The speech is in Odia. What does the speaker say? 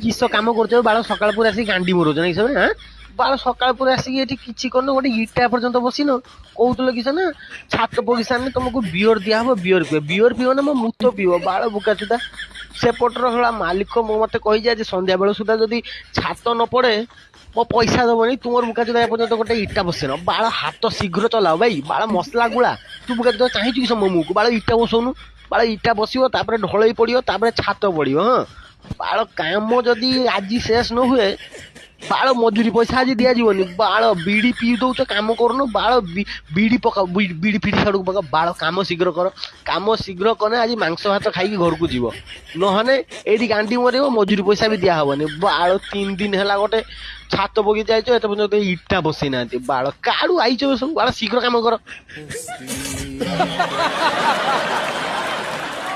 କିସ କାମ କରୁଛ ବାଳ ସକାଳ ପୁରା ଆସିକି ଗାଣ୍ଡି ମରୁଛ ନାଇଁ ସବୁ ହଁ ବାଳ ସକାଳ ପୁରା ଆସିକି ଏଠି କିଛି କରୁନ ଗୋଟେ ଇଟା ପର୍ଯ୍ୟନ୍ତ ବସିନ କହୁଥିଲ କିସ ନା ଛାତ ବଗିଚାରେ ତମକୁ ବିଅର ଦିଆହବ ବିଅର ପିଅ ନା ମୋ ମୁତ ପିଇବ ବାଳ ବୁକା ସୁଧା ସେପଟର ହେଲା ମାଲିକ ମତେ କହିଛି ଆଜି ସନ୍ଧ୍ୟା ବେଳ ସୁଦ୍ଧା ଯଦି ଛାତ ନ ପଡେ ମୋ ପଇସା ଦବନି ତୁମର ବୁକା ସୁଧା ଏପର୍ଯ୍ୟନ୍ତ ଗୋଟେ ଇଟା ବସିନ ବାଳ ହାତ ଶୀଘ୍ର ଚଲାଅ ଭାଇ ବାଳ ମସଲା ଗୁଳା ତୁ ବୁକା ସୁଧା ଚାହିଁଛୁ କି ମୋ ମୁହଁକୁ ବାଳ ଇଟା ବସଉନୁ ବାଳ ଇଟା ବସିବ ତାପରେ ଢଳେଇ ପଡିବ ତାପରେ ଛାତ ପଡିବ ହଁ ବାଳ କାମ ଯଦି ଆଜି ଶେଷ ନ ହୁଏ ବାଳ ମଜୁରୀ ପଇସା ଆଜି ଦିଆଯିବନି ବାଳ ବିଡି ପିଇ ଦଉଛ କାମ କରୁନ ବାଳ ବିଡି ପକାଅ ବିଡି ଫିଡି ଛାଡକୁ ପକାଅ ବାଳ କାମ ଶୀଘ୍ର କର କାମ ଶୀଘ୍ର କଲେ ଆଜି ମାଂସ ଭାତ ଖାଇକି ଘରକୁ ଯିବ ନହେଲେ ଏଇଠି ଗାଣ୍ଡି ମରିବ ମଜୁରୀ ପଇସା ବି ଦିଆହବନି ବାଳ 3 ଦିନ ହେଲା ଗୋଟେ ଛାତ ବଗିଚା ଯାଇଛ ଏତେ ପର୍ଯ୍ୟନ୍ତ ଇଟା ବସେଇ ନାହାନ୍ତି ବାଳ କାଡୁ ଆଇଛ ସବୁ ବାଳ ଶୀଘ୍ର କାମ କର